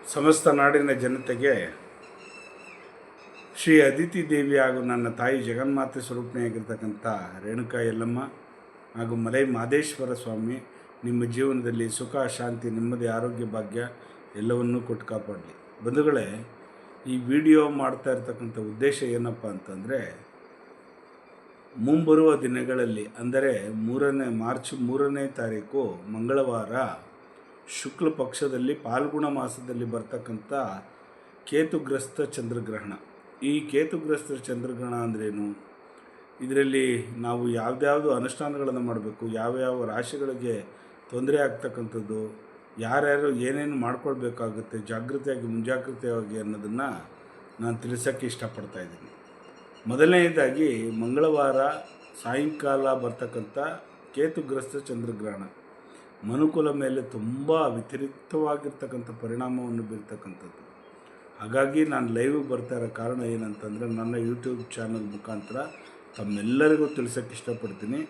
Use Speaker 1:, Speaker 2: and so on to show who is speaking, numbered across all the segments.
Speaker 1: ಸಮಸ್ತ ನಾಡಿನ ಜನತೆಗೆ ಶ್ರೀ ಅದಿತಿ ದೇವಿ ಹಾಗೂ ನನ್ನ ತಾಯಿ ಜಗನ್ಮಾತೆ ಸ್ವರೂಪಣೆಯಾಗಿರ್ತಕ್ಕಂಥ ರೇಣುಕಾ ಯಲ್ಲಮ್ಮ ಹಾಗೂ ಮಲೈ ಮಹದೇಶ್ವರ ಸ್ವಾಮಿ ನಿಮ್ಮ ಜೀವನದಲ್ಲಿ ಸುಖ, ಶಾಂತಿ, ನೆಮ್ಮದಿ, ಆರೋಗ್ಯ, ಭಾಗ್ಯ ಎಲ್ಲವನ್ನೂ ಕೊಟ್ಟು ಕಾಪಾಡಲಿ. ಬಂಧುಗಳೇ, ಈ ವಿಡಿಯೋ ಮಾಡ್ತಾ ಇರ್ತಕ್ಕಂಥ ಉದ್ದೇಶ ಏನಪ್ಪ ಅಂತಂದರೆ, ಮುಂಬರುವ ದಿನಗಳಲ್ಲಿ ಅಂದರೆ ಮಾರ್ಚ್ 3ನೇ ತಾರೀಕು ಮಂಗಳವಾರ ಶುಕ್ಲ ಪಕ್ಷದಲ್ಲಿ ಪಾಲ್ಗುಣ ಮಾಸದಲ್ಲಿ ಬರ್ತಕ್ಕಂಥ ಕೇತುಗ್ರಸ್ತ ಚಂದ್ರಗ್ರಹಣ. ಈ ಕೇತುಗ್ರಸ್ತ ಚಂದ್ರಗ್ರಹಣ ಅಂದ್ರೇನು, ಇದರಲ್ಲಿ ನಾವು ಯಾವ್ದ್ಯಾವುದು ಅನುಷ್ಠಾನಗಳನ್ನು ಮಾಡಬೇಕು, ಯಾವ್ಯಾವ ರಾಶಿಗಳಿಗೆ ತೊಂದರೆ ಆಗ್ತಕ್ಕಂಥದ್ದು, ಯಾರ್ಯಾರು ಏನೇನು ಮಾಡ್ಕೊಳ್ಬೇಕಾಗುತ್ತೆ ಜಾಗೃತಿಯಾಗಿ ಮುಂಜಾಗ್ರತೆಯಾಗಿ ಅನ್ನೋದನ್ನು ನಾನು ತಿಳಿಸೋಕ್ಕೆ ಇಷ್ಟಪಡ್ತಾಯಿದ್ದೀನಿ. ಮೊದಲನೇದಾಗಿ ಮಂಗಳವಾರ ಸಾಯಂಕಾಲ ಬರ್ತಕ್ಕಂಥ ಕೇತುಗ್ರಸ್ತ ಚಂದ್ರಗ್ರಹಣ ಮನುಕುಲ ಮೇಲೆ ತುಂಬ ವ್ಯತಿರಿಕ್ತವಾಗಿರ್ತಕ್ಕಂಥ ಪರಿಣಾಮವನ್ನು ಬೀರ್ತಕ್ಕಂಥದ್ದು. ಹಾಗಾಗಿ ನಾನು ಲೈವಿಗೆ ಬರ್ತಾ ಇರೋ ಕಾರಣ ಏನಂತಂದರೆ, ನನ್ನ ಯೂಟ್ಯೂಬ್ ಚಾನಲ್ ಮುಖಾಂತರ ತಮ್ಮೆಲ್ಲರಿಗೂ ತಿಳಿಸೋಕ್ಕೆ ಇಷ್ಟಪಡ್ತೀನಿ.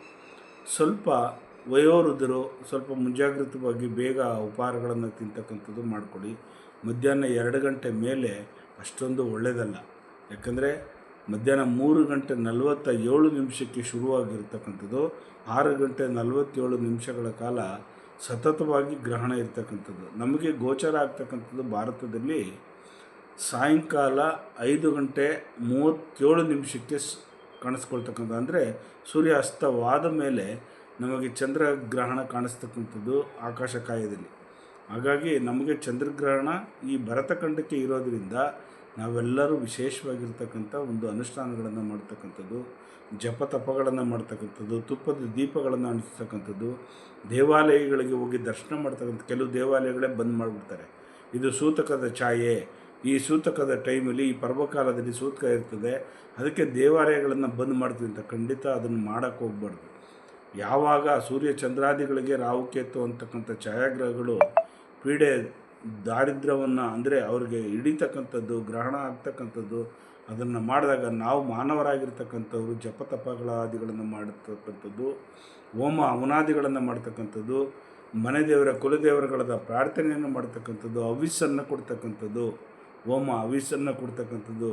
Speaker 1: ಸ್ವಲ್ಪ ವಯೋವೃದ್ಧರು ಸ್ವಲ್ಪ ಮುಂಜಾಗ್ರತವಾಗಿ ಬೇಗ ಉಪಹಾರಗಳನ್ನು ತಿಂತಕ್ಕಂಥದ್ದು ಮಾಡಿಕೊಡಿ. ಮಧ್ಯಾಹ್ನ 2 ಗಂಟೆ ಮೇಲೆ ಅಷ್ಟೊಂದು ಒಳ್ಳೆಯದಲ್ಲ. ಯಾಕಂದರೆ ಮಧ್ಯಾಹ್ನ 3:47 ಶುರುವಾಗಿರ್ತಕ್ಕಂಥದ್ದು 6:47 ಕಾಲ ಸತತವಾಗಿ ಗ್ರಹಣ ಇರ್ತಕ್ಕಂಥದ್ದು. ನಮಗೆ ಗೋಚರ ಆಗ್ತಕ್ಕಂಥದ್ದು ಭಾರತದಲ್ಲಿ ಸಾಯಂಕಾಲ 5:37 ಕಾಣಿಸ್ಕೊಳ್ತಕ್ಕಂಥ, ಅಂದರೆ ಸೂರ್ಯ ಅಸ್ತವಾದ ಮೇಲೆ ನಮಗೆ ಚಂದ್ರಗ್ರಹಣ ಕಾಣಿಸ್ತಕ್ಕಂಥದ್ದು ಆಕಾಶಕಾಯದಲ್ಲಿ. ಹಾಗಾಗಿ ನಮಗೆ ಚಂದ್ರಗ್ರಹಣ ಈ ಭರತಖಂಡಕ್ಕೆ ಇರೋದರಿಂದ ನಾವೆಲ್ಲರೂ ವಿಶೇಷವಾಗಿರ್ತಕ್ಕಂಥ ಒಂದು ಅನುಷ್ಠಾನಗಳನ್ನು ಮಾಡ್ತಕ್ಕಂಥದ್ದು, ಜಪತಪಗಳನ್ನು ಮಾಡ್ತಕ್ಕಂಥದ್ದು, ತುಪ್ಪದ ದೀಪಗಳನ್ನು ಅಂಟಿಸ್ತಕ್ಕಂಥದ್ದು, ದೇವಾಲಯಗಳಿಗೆ ಹೋಗಿ ದರ್ಶನ ಮಾಡ್ತಕ್ಕಂಥ. ಕೆಲವು ದೇವಾಲಯಗಳೇ ಬಂದ್ ಮಾಡಿಬಿಡ್ತಾರೆ. ಇದು ಸೂತಕದ ಛಾಯೆ, ಈ ಸೂತಕದ ಟೈಮಲ್ಲಿ ಈ ಪರ್ವಕಾಲದಲ್ಲಿ ಸೂತಕ ಇರ್ತದೆ, ಅದಕ್ಕೆ ದೇವಾಲಯಗಳನ್ನು ಬಂದ್ ಮಾಡ್ತೀವಿ ಅಂತ ಖಂಡಿತ ಅದನ್ನು ಮಾಡೋಕ್ಕೆ ಹೋಗ್ಬಾರ್ದು. ಯಾವಾಗ ಸೂರ್ಯ ಚಂದ್ರಾದಿಗಳಿಗೆ ರಾಹುಕೇತು ಅಂತಕ್ಕಂಥ ಛಾಯಾಗ್ರಹಗಳು ಪೀಡೆ ದಾರಿದ್ರ್ಯವನ್ನು ಅಂದರೆ ಅವ್ರಿಗೆ ಹಿಡಿತಕ್ಕಂಥದ್ದು, ಗ್ರಹಣ ಆಗ್ತಕ್ಕಂಥದ್ದು, ಅದನ್ನು ಮಾಡಿದಾಗ ನಾವು ಮಾನವರಾಗಿರ್ತಕ್ಕಂಥವ್ರು ಜಪತಪಗಳಾದಿಗಳನ್ನು ಮಾಡತಕ್ಕಂಥದ್ದು, ಹೋಮ ಹವನಾದಿಗಳನ್ನು ಮಾಡ್ತಕ್ಕಂಥದ್ದು, ಮನೆ ದೇವರ ಕುಲದೇವರುಗಳದ ಪ್ರಾರ್ಥನೆಯನ್ನು ಮಾಡ್ತಕ್ಕಂಥದ್ದು, ಹವಿಸ್ಸನ್ನು ಕೊಡ್ತಕ್ಕಂಥದ್ದು, ಹೋಮ ಹವಿಸ್ಸನ್ನು ಕೊಡ್ತಕ್ಕಂಥದ್ದು,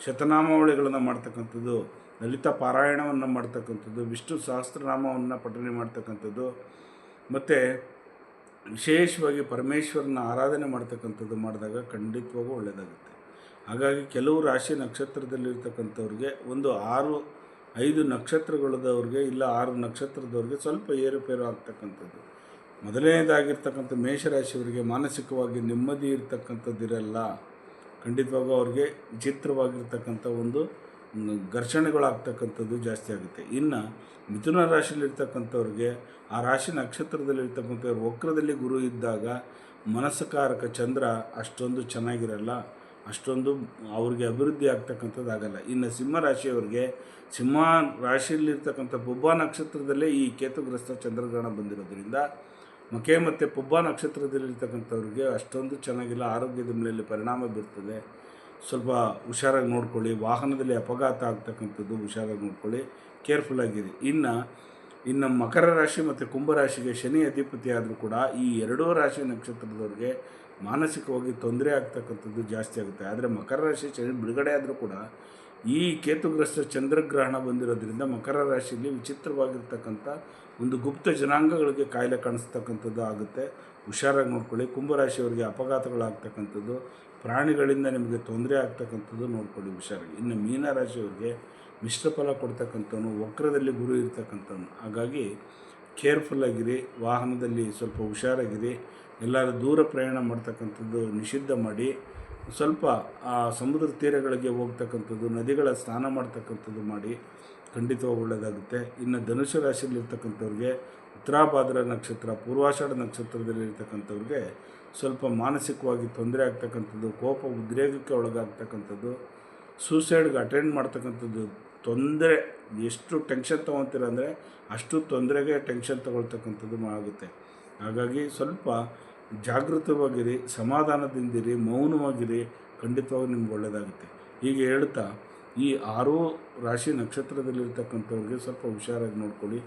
Speaker 1: ಶತನಾಮಾವಳಿಗಳನ್ನು ಮಾಡ್ತಕ್ಕಂಥದ್ದು, ಲಲಿತ ಪಾರಾಯಣವನ್ನು ಮಾಡ್ತಕ್ಕಂಥದ್ದು, ವಿಷ್ಣು ಸಹಸ್ರನಾಮವನ್ನು ಪಠನೆ ಮಾಡ್ತಕ್ಕಂಥದ್ದು, ಮತ್ತು ವಿಶೇಷವಾಗಿ ಪರಮೇಶ್ವರನ ಆರಾಧನೆ ಮಾಡ್ತಕ್ಕಂಥದ್ದು ಮಾಡಿದಾಗ ಖಂಡಿತವಾಗೂ ಒಳ್ಳೆಯದಾಗುತ್ತೆ. ಹಾಗಾಗಿ ಕೆಲವು ರಾಶಿ ನಕ್ಷತ್ರದಲ್ಲಿರ್ತಕ್ಕಂಥವ್ರಿಗೆ ಒಂದು 5 ನಕ್ಷತ್ರಗಳದವ್ರಿಗೆ ಇಲ್ಲ 6 ನಕ್ಷತ್ರದವ್ರಿಗೆ ಸ್ವಲ್ಪ ಏರುಪೇರು ಆಗ್ತಕ್ಕಂಥದ್ದು. ಮೊದಲನೇದಾಗಿರ್ತಕ್ಕಂಥ ಮೇಷರಾಶಿಯವರಿಗೆ ಮಾನಸಿಕವಾಗಿ ನೆಮ್ಮದಿ ಇರ್ತಕ್ಕಂಥದ್ದಿರಲ್ಲ. ಖಂಡಿತವಾಗೂ ಅವ್ರಿಗೆ ವಿಚಿತ್ರವಾಗಿರ್ತಕ್ಕಂಥ ಒಂದು ಘರ್ಷಣೆಗಳಾಗ್ತಕ್ಕಂಥದ್ದು ಜಾಸ್ತಿ ಆಗುತ್ತೆ. ಇನ್ನು ಮಿಥುನ ರಾಶಿಯಲ್ಲಿರ್ತಕ್ಕಂಥವ್ರಿಗೆ ಆ ರಾಶಿ ನಕ್ಷತ್ರದಲ್ಲಿರ್ತಕ್ಕಂಥವ್ರು ವಕ್ರದಲ್ಲಿ ಗುರು ಇದ್ದಾಗ ಮನಸ್ಸಕಾರಕ ಚಂದ್ರ ಅಷ್ಟೊಂದು ಚೆನ್ನಾಗಿರಲ್ಲ, ಅಷ್ಟೊಂದು ಅವ್ರಿಗೆ ಅಭಿವೃದ್ಧಿ ಆಗ್ತಕ್ಕಂಥದ್ದು ಆಗಲ್ಲ. ಇನ್ನು ಸಿಂಹ ರಾಶಿಯವರಿಗೆ ಸಿಂಹ ರಾಶಿಯಲ್ಲಿರ್ತಕ್ಕಂಥ ಪುಬ್ಬ ನಕ್ಷತ್ರದಲ್ಲೇ ಈ ಕೇತುಗ್ರಸ್ತ ಚಂದ್ರಗ್ರಹಣ ಬಂದಿರೋದ್ರಿಂದ ಮಕೆ ಮತ್ತು ಪುಬ್ಬ ನಕ್ಷತ್ರದಲ್ಲಿರ್ತಕ್ಕಂಥವ್ರಿಗೆ ಅಷ್ಟೊಂದು ಚೆನ್ನಾಗಿಲ್ಲ, ಆರೋಗ್ಯದ ಮೇಲೆ ಪರಿಣಾಮ ಬೀರ್ತದೆ. ಸ್ವಲ್ಪ ಹುಷಾರಾಗಿ ನೋಡ್ಕೊಳ್ಳಿ. ವಾಹನದಲ್ಲಿ ಅಪಘಾತ ಆಗ್ತಕ್ಕಂಥದ್ದು ಹುಷಾರಾಗಿ ನೋಡ್ಕೊಳ್ಳಿ, ಕೇರ್ಫುಲ್ಲಾಗಿರಿ. ಇನ್ನು ಮಕರ ರಾಶಿ ಮತ್ತು ಕುಂಭರಾಶಿಗೆ ಶನಿ ಅಧಿಪತಿ ಆದರೂ ಕೂಡ ಈ 2 ರಾಶಿ ನಕ್ಷತ್ರದವ್ರಿಗೆ ಮಾನಸಿಕವಾಗಿ ತೊಂದರೆ ಆಗ್ತಕ್ಕಂಥದ್ದು ಜಾಸ್ತಿ ಆಗುತ್ತೆ. ಆದರೆ ಮಕರ ರಾಶಿ ಶನಿ ಬಿಡುಗಡೆ ಆದರೂ ಕೂಡ ಈ ಕೇತುಗ್ರಸ್ತ ಚಂದ್ರಗ್ರಹಣ ಬಂದಿರೋದ್ರಿಂದ ಮಕರ ರಾಶಿಯಲ್ಲಿ ವಿಚಿತ್ರವಾಗಿರ್ತಕ್ಕಂಥ ಒಂದು ಗುಪ್ತ ಜನಾಂಗಗಳಿಗೆ ಕಾಯಿಲೆ ಕಾಣಿಸ್ತಕ್ಕಂಥದ್ದು ಆಗುತ್ತೆ. ಹುಷಾರಾಗಿ ನೋಡ್ಕೊಳ್ಳಿ. ಕುಂಭರಾಶಿಯವರಿಗೆ ಅಪಘಾತಗಳಾಗ್ತಕ್ಕಂಥದ್ದು, ಪ್ರಾಣಿಗಳಿಂದ ನಿಮಗೆ ತೊಂದರೆ ಆಗ್ತಕ್ಕಂಥದ್ದು ನೋಡ್ಕೊಳ್ಳಿ, ಹುಷಾರಾಗಿ. ಇನ್ನು ಮೀನರಾಶಿಯವರಿಗೆ ಮಿಶ್ರ ಫಲ ಕೊಡ್ತಕ್ಕಂಥವನು, ವಕ್ರದಲ್ಲಿ ಗುರು ಇರ್ತಕ್ಕಂಥವನು. ಹಾಗಾಗಿ ಕೇರ್ಫುಲ್ಲಾಗಿರಿ, ವಾಹನದಲ್ಲಿ ಸ್ವಲ್ಪ ಹುಷಾರಾಗಿರಿ. ಎಲ್ಲರೂ ದೂರ ಪ್ರಯಾಣ ಮಾಡ್ತಕ್ಕಂಥದ್ದು ನಿಷಿದ್ಧ ಮಾಡಿ. ಸ್ವಲ್ಪ ಆ ಸಮುದ್ರ ತೀರಗಳಿಗೆ ಹೋಗ್ತಕ್ಕಂಥದ್ದು, ನದಿಗಳ ಸ್ನಾನ ಮಾಡ್ತಕ್ಕಂಥದ್ದು ಮಾಡಿ, ಖಂಡಿತವಾಗಿ ಒಳ್ಳೆಯದಾಗುತ್ತೆ. ಇನ್ನು ಧನುಸು ರಾಶಿಯಲ್ಲಿರ್ತಕ್ಕಂಥವ್ರಿಗೆ ಉತ್ತರಾಭಾದ್ರ ನಕ್ಷತ್ರ, ಪೂರ್ವಾಷಾಢ ನಕ್ಷತ್ರದಲ್ಲಿರ್ತಕ್ಕಂಥವ್ರಿಗೆ ಸ್ವಲ್ಪ ಮಾನಸಿಕವಾಗಿ ತೊಂದರೆ ಆಗ್ತಕ್ಕಂಥದ್ದು, ಕೋಪ ಉದ್ರೇಕಕ್ಕೆ ಒಳಗಾಗ್ತಕ್ಕಂಥದ್ದು, ಸೂಸೈಡ್ಗೆ ಅಟೆಂಡ್ ಮಾಡ್ತಕ್ಕಂಥದ್ದು, ತೊಂದರೆ ಎಷ್ಟು ಟೆನ್ಷನ್ ತೊಗೊತೀರ ಅಂದರೆ ಅಷ್ಟು ತೊಂದರೆಗೆ ಟೆನ್ಷನ್ ತೊಗೊಳ್ತಕ್ಕಂಥದ್ದು ಆಗುತ್ತೆ. ಹಾಗಾಗಿ ಸ್ವಲ್ಪ ಜಾಗೃತವಾಗಿರಿ, ಸಮಾಧಾನದಿಂದಿರಿ, ಮೌನವಾಗಿರಿ, ಖಂಡಿತವಾಗಿ ನಿಮ್ಗೆ ಒಳ್ಳೆಯದಾಗುತ್ತೆ. ಹೀಗೆ ಹೇಳ್ತಾ ಈ 6 ರಾಶಿ ನಕ್ಷತ್ರದಲ್ಲಿರ್ತಕ್ಕಂಥವ್ರಿಗೆ ಸ್ವಲ್ಪ ಹುಷಾರಾಗಿ ನೋಡ್ಕೊಳ್ಳಿ,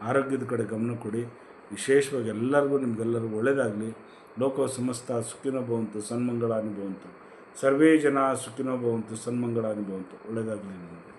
Speaker 1: ಆರೋಗ್ಯದ ಕಡೆ ಗಮನ ಕೊಡಿ. ವಿಶೇಷವಾಗಿ ಎಲ್ಲರಿಗೂ ನಿಮಗೆಲ್ಲರಿಗೂ ಒಳ್ಳೆಯದಾಗಲಿ. ಲೋಕ ಸಮಸ್ತ ಸುಖಿನೋ ಭವಂತು, ಸನ್ಮಂಗಳಾನಿ ಭವಂತು. ಸರ್ವೇ ಜನ ಸುಖಿನೋ ಭವಂತು, ಸನ್ಮಂಗಳಾನಿ ಭವಂತು. ಒಳ್ಳೆಯದಾಗಲಿ ನಿಮಗೆ.